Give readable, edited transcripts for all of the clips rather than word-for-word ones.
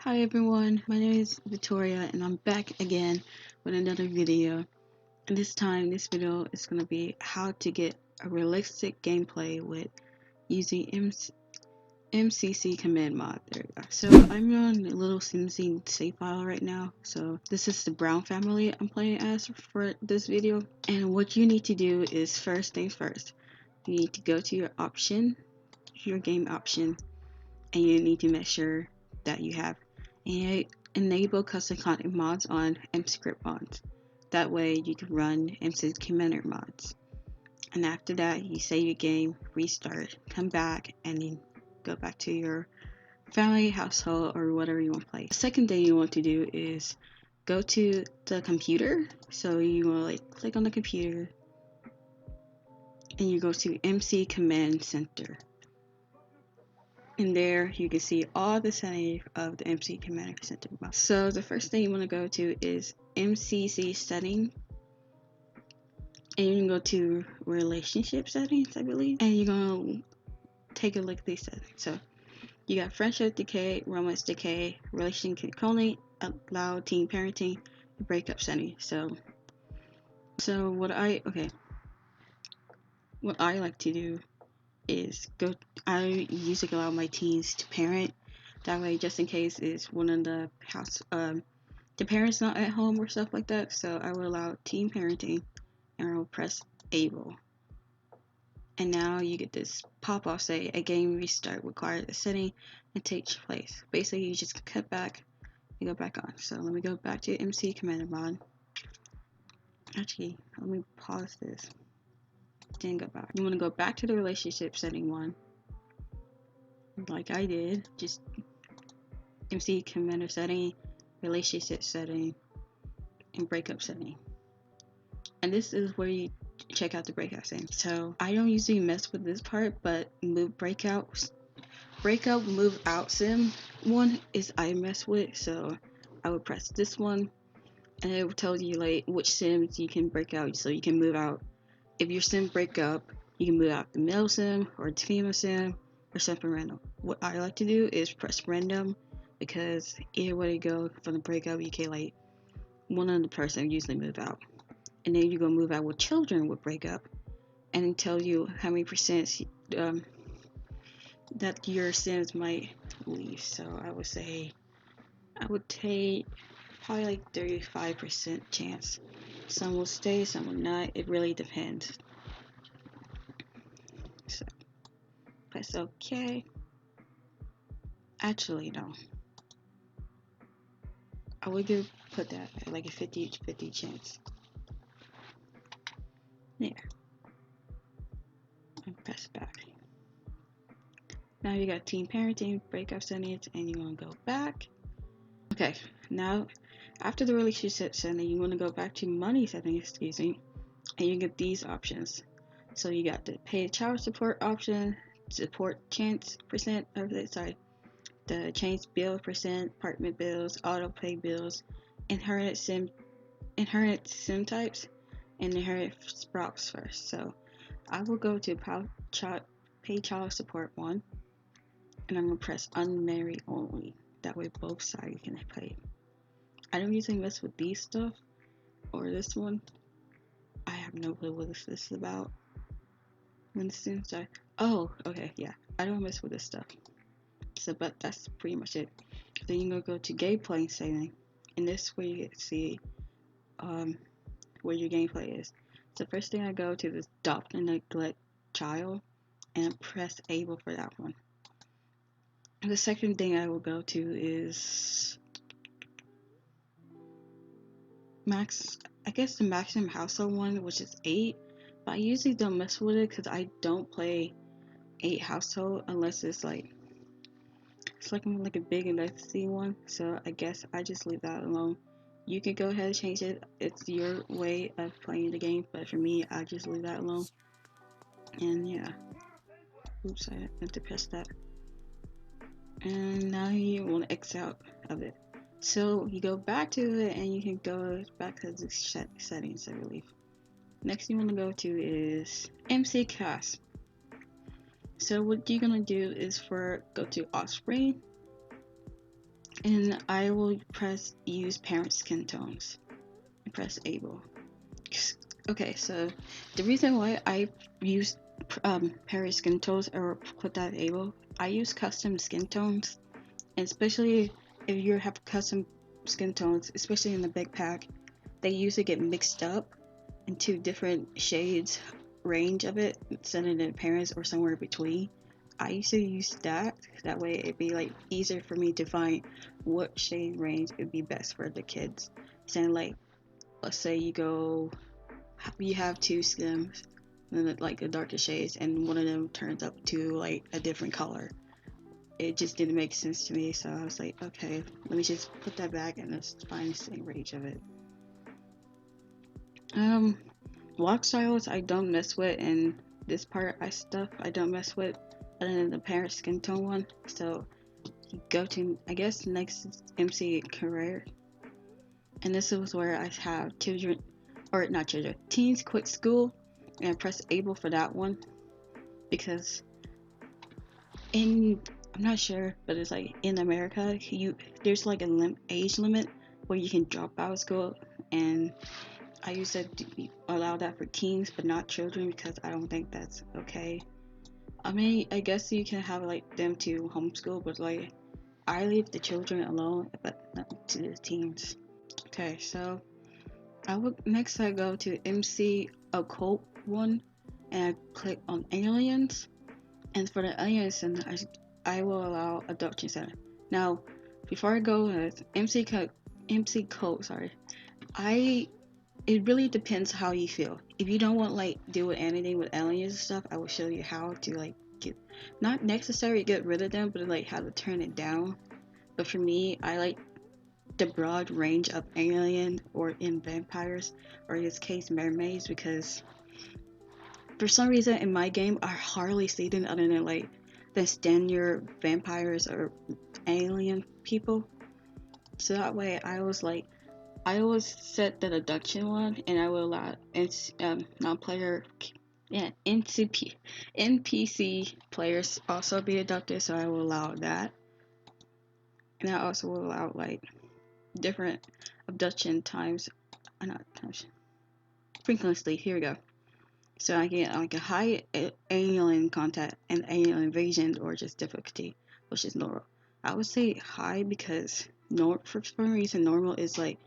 Hi everyone, my name is Victoria and I'm back again with another video. And this time, this video is going to be how to get a realistic gameplay with using MCC command mod. There you go. So I'm on a little MCC save file right now. So this is the Brown family I'm playing as for this video. And what you need to do is, first things first, you need to go to your game option, and you need to make sure that you have enable custom content mods on mscript mods. That way you can run MCC Commander mods. And after that, you save your game, restart, come back, and then go back to your family, household, or whatever you want to play. The second thing you want to do is go to the computer. So you want to click on the computer, and you go to MC Command Center. And there you can see all the settings of the MCC Command Center. So the first thing you want to go to is MCC setting, and you can go to relationship settings, I believe, and you're gonna take a look at these settings. So you got friendship decay, romance decay, relationship controlling, allow teen parenting, breakup setting. So what I like to do is I usually allow my teens to parent. That way, just in case it's one of the the parents not at home or stuff like that. So I will allow teen parenting, and I will press able. And now you get this pop-off say a game restart requires a setting and takes place. Basically, you just cut back, you go back on. So let me go back to MC Commander mod. Actually, let me pause this. Then go back. You want to go back to the relationship setting one, like I did. Just MC Commander setting, relationship setting, and breakup setting. And this is where you check out the breakout setting. So I don't usually mess with this part, but breakout move out sim one is I mess with. So I would press this one, and it will tell you which sims you can break out, so you can move out. If your sim break up, you can move out the male sim or the female sim or something random. What I like to do is press random, because either way you go from the breakup, you can one of the person usually move out, and then you go move out with children with breakup, and it tells you how many percent that your sims might leave. So I would take probably 35% chance. Some will stay, some will not. It really depends. So press OK. Actually, no. I would put that at a 50-50 chance. There. And press back. Now you got teen parenting, breakup settings, and you want to go back. Okay, now after the relationship setting, you want to go back to money settings, and you get these options. So you got the paid child support option, support chance percent of the the change bill percent, apartment bills, auto pay bills, inherited sim types, and inherited sprouts first. So I will go to pay child support one, and I'm gonna press unmarried only. That way both sides can pay. I don't usually mess with these stuff or this one. I have no clue what this is about. When the students die. Oh, okay, yeah. I don't mess with this stuff. So, but that's pretty much it. Then you're gonna go to gameplay setting, and this is where you get to see where your gameplay is. So first thing I go to is adopt and neglect child, and press able for that one. And the second thing I will go to is the maximum household one, which is 8. But I usually don't mess with it because I don't play 8 household unless it's like a big legacy one. So I guess I just leave that alone. You can go ahead and change it. It's your way of playing the game, but for me, I just leave that alone. And yeah. Oops, I meant to press that. And now you want to X out of it. So you go back to it, and you can go back to the settings, I believe. Next you want to go to is MC Cast. So what you're gonna do is go to Offspring, and I will press use parent skin tones and press able. Okay, so the reason why I use parent skin tones or put that able, I use custom skin tones, and especially if you have custom skin tones, especially in the big pack, they usually get mixed up into different shades range of it, sending it parents or somewhere between. I used to use that way it'd be like easier for me to find what shade range would be best for the kids. Saying like, let's say you have two skims, and like the darker shades, and one of them turns up to like a different color. It just didn't make sense to me, so I was like, okay, let me just put that back and let's find the same range of it. Block styles I don't mess with, and this part I don't mess with, other than the parent skin tone one. So you go to, I guess next is MC career, and this is where I have children, or not children, teens quit school, and I press able for that one because I'm not sure, but it's like in America there's like a age limit where you can drop out of school, and I used to allow that for teens but not children because I don't think that's okay. I mean, I guess you can have like them to homeschool, but like I leave the children alone, but not to the teens. Okay, so I go to MC occult one, and I click on aliens, and for the aliens, and I will allow adoption center. Now, before I go with MC code, sorry, it really depends how you feel. If you don't want like deal with anything with aliens and stuff, I will show you how to like get, not necessarily get rid of them, but like how to turn it down. But for me, I like the broad range of alien or in vampires, or in this case mermaids, because for some reason in my game I hardly see them other than like the standard vampires or alien people. So that way I always set the deduction one, and I will allow non-player, yeah, NPC players also be deducted, so I will allow that. And I also will allow like different abduction times, not times, frequency. Here we go. So I get like a high alien contact and alien invasion, or just difficulty, which is normal. I would say high because for some reason normal is like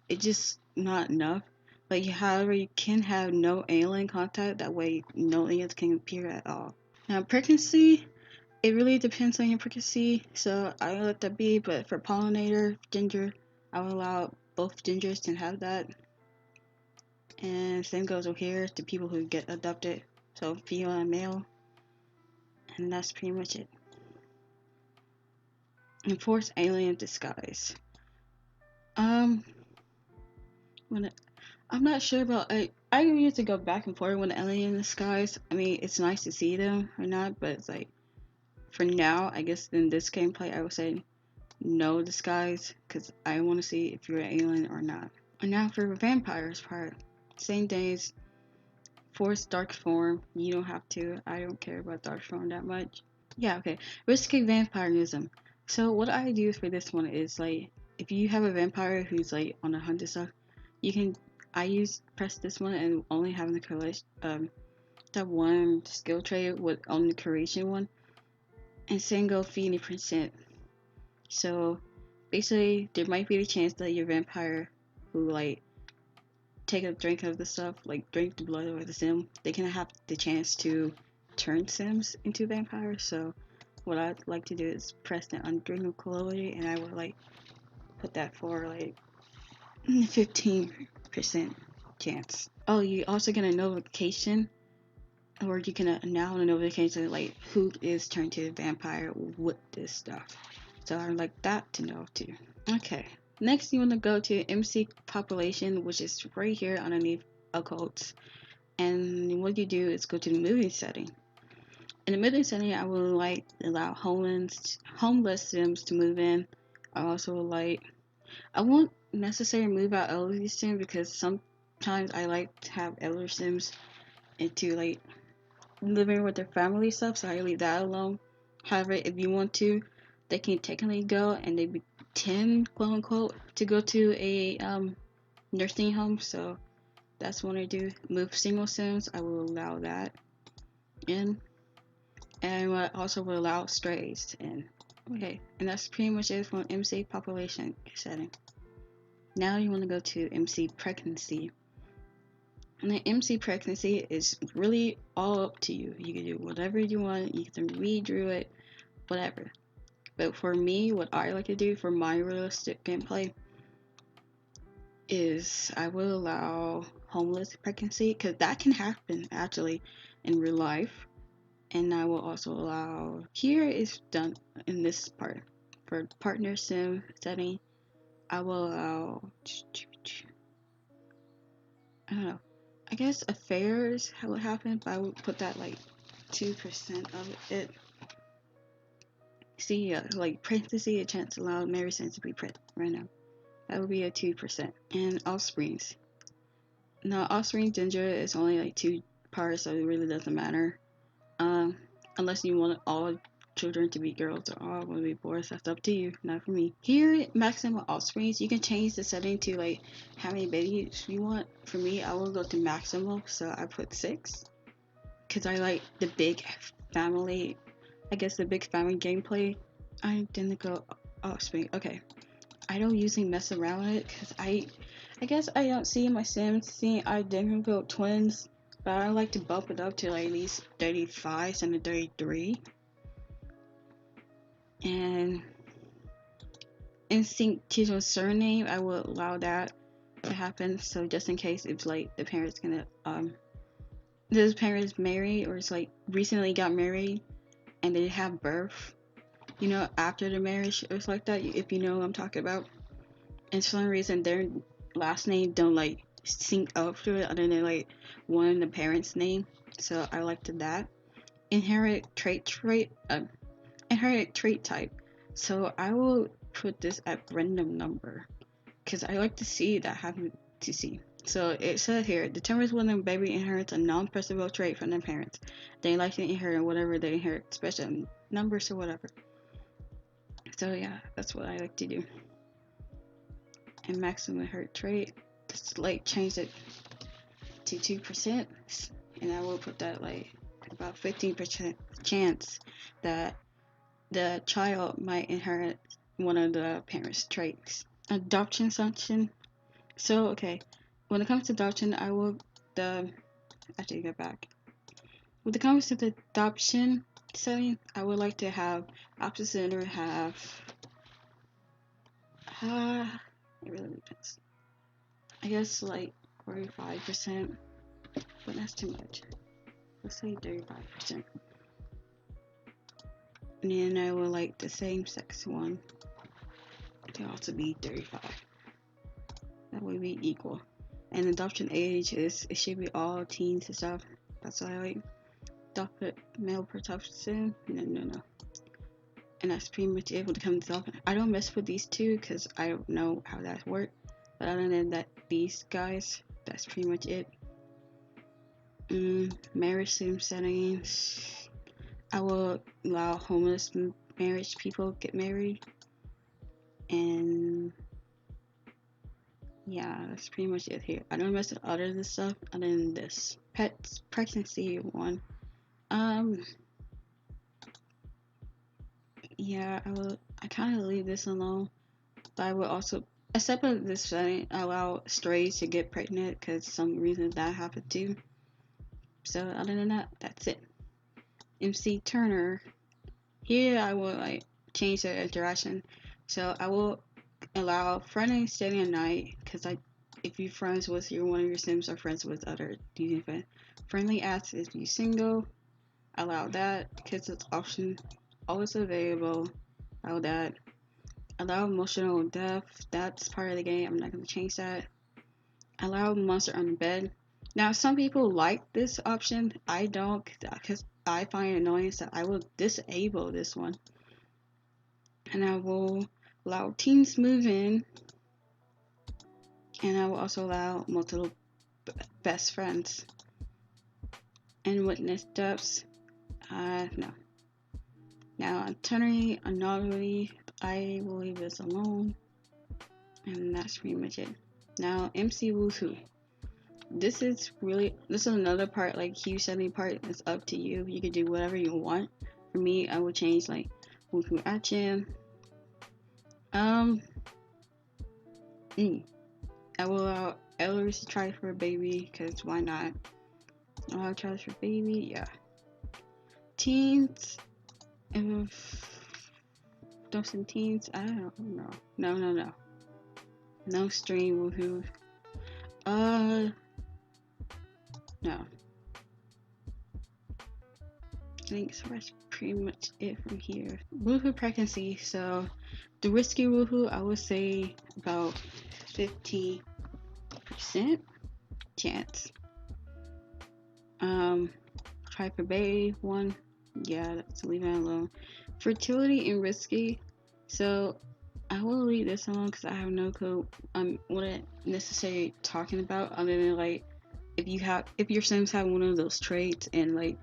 it's just not enough. But however, you can have no alien contact. That way, no aliens can appear at all. Now, pregnancy, it really depends on your pregnancy. So I will let that be. But for pollinator, ginger, I will allow both gingers to have that. And same goes over here to people who get adopted. So female and male. And that's pretty much it. Enforce alien disguise. When I'm not sure about I used to go back and forth when the alien disguise. I mean, it's nice to see them or not, but it's like for now, I guess in this gameplay, I would say no disguise because I want to see if you're an alien or not. And now for the vampires part, same days. Force dark form. You don't have to. I don't care about dark form that much. Yeah, okay. Risky vampirism. So what I do for this one is like if you have a vampire who's like on a hunt and stuff, you can press this one and only having the collation that one skill tray with on the curation one, and single 50%. So basically there might be the chance that your vampire who like take a drink of the stuff, like drink the blood or the sim, they can have the chance to turn sims into vampires. So what I'd like to do is press the undrinkability, and I would like put that for like 15% chance. Oh, you also get a notification, or you can now a notification like who is turned to a vampire with this stuff. So I'd like that to know too. Okay, next you want to go to MC population, which is right here underneath occults. And what you do is go to the moving setting. In the moving setting, I will like allow homeless sims to move in. I also like I won't necessarily move out elderly sims because sometimes I like to have elder sims into like living with their family stuff, so I leave that alone. However, if you want to, they can technically go and they pretend, quote unquote, to go to a nursing home. So that's what I do. With single sims, I will allow that in, and I also will allow strays in. Okay, and that's pretty much it for MC population setting. Now you want to go to MC pregnancy. And the MC pregnancy is really all up to you. You can do whatever you want. You can redraw it, whatever. But for me, what I like to do for my realistic gameplay is I will allow homeless pregnancy, because that can happen actually in real life. And I will also allow, here is done in this part, for partner sim setting, I will allow, I don't know, I guess affairs would happen, but I would put that like 2% of it. See, like pregnancy, a chance allowed marriage to be pregnant right now. That would be a 2%. And offsprings. Now, offspring gender is only like 2 parts, so it really doesn't matter. Unless you want all children to be girls or all want to be boys, that's up to you, not for me. Here, maximum offsprings, you can change the setting to like how many babies you want. For me, I will go to maximum, so I put 6, because I like the big family, I guess the big family gameplay. I didn't go offspring. Okay, I don't usually mess around with it, because I guess I don't see my sims see I didn't go twins, but I like to bump it up to like at least 35 and 33. And instinct children's surname, I will allow that to happen. So just in case if like the parents gonna this parents married or it's like recently got married and they have birth, you know, after the marriage or like that, if you know what I'm talking about. And for some reason their last name don't like sync up to it other than like one of the parents' name. So I like to that. Inherit trait type. So I will put this at random number, because I like to see that happen to see. So it said here, determines whether a baby inherits a non-perceptible trait from their parents. They like to inherit whatever they inherit, especially numbers or whatever. So yeah, that's what I like to do. And maximum inherit trait, just like change it to 2%, and I will put that like about 15% chance that the child might inherit one of the parents' traits. Adoption sanction. So okay, when it comes to adoption, I will actually get back. When it comes to the adoption setting, I would like to have opposite center have it really depends. I guess like 45%, but that's too much. Let's say 35%. And then I would like the same sex one to also be 35. That would be equal. And adoption age is, it should be all teens and stuff. That's why I like adopted male protection. No. And that's pretty much it when it comes to adoption. I don't mess with these two because I don't know how that works. But other than that, these guys, that's pretty much it. Marriage sim settings. I will allow homeless marriage people get married. And yeah, that's pretty much it here. I don't mess with other of this stuff other than this. Pets pregnancy one. Yeah, I kind of leave this alone, but I will also, except for this setting, allow strays to get pregnant because some reasons that happened too. So other than that, that's it. MC Turner. Here I will like change the interaction. So I will allow friendly staying at night, because if you're friends with one of your sims or friends with other using friendly asks if you single. Allow that because it's option always available. Allow that. Allow emotional depth. That's part of the game. I'm not going to change that. Allow monster on the bed. Now, some people like this option. I don't, because I find it annoying, so I will disable this one. And I will allow teens move in. And I will also allow multiple best friends. And witness depths. No. Now, eternity, anomaly, I will leave this alone. And that's pretty much it. Now, MC Woohoo. This is another part, like huge setting part. It's up to you. You can do whatever you want. For me, I would change like Woohoo action. I will allow elders to try for a baby, because why not? Allow tries for baby, yeah. Teens, if those in teens, I don't know. No. No stream Woohoo. No. I think so that's pretty much it from here. Woohoo pregnancy. So the risky woohoo, I would say about 50% chance. Try for baby one. Yeah, let's leave it alone. Fertility and risky. So I will leave this alone because I have no clue what it necessarily talking about, other than like if your Sims have one of those traits and like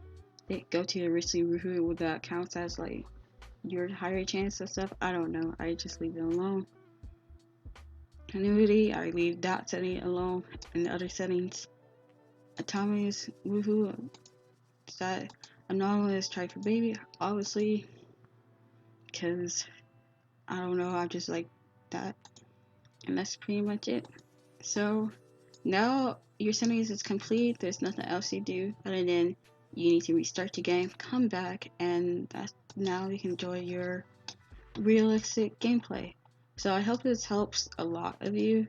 they go to the risky woohoo, would that counts as like your higher chance of stuff? I don't know. I just leave it alone. Annuity, I leave that setting alone, and the other settings. Autonomous woohoo, that anomalous try for baby, obviously, because I don't know, I just like that, and that's pretty much it. So now your settings is complete. There's nothing else you do other than you need to restart the game, come back, and that's now you can enjoy your realistic gameplay. So I hope this helps a lot of you.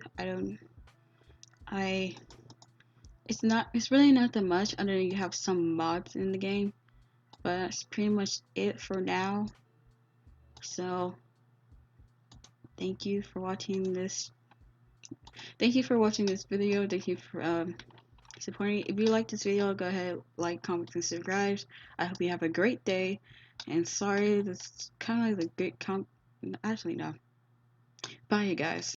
It's really not that much other than you have some mods in the game, but that's pretty much it for now. So thank you for watching this video. Thank you for supporting. If you like this video, go ahead, like, comment, and subscribe. I hope you have a great day, and sorry, this is kind of like the good actually no, bye you guys.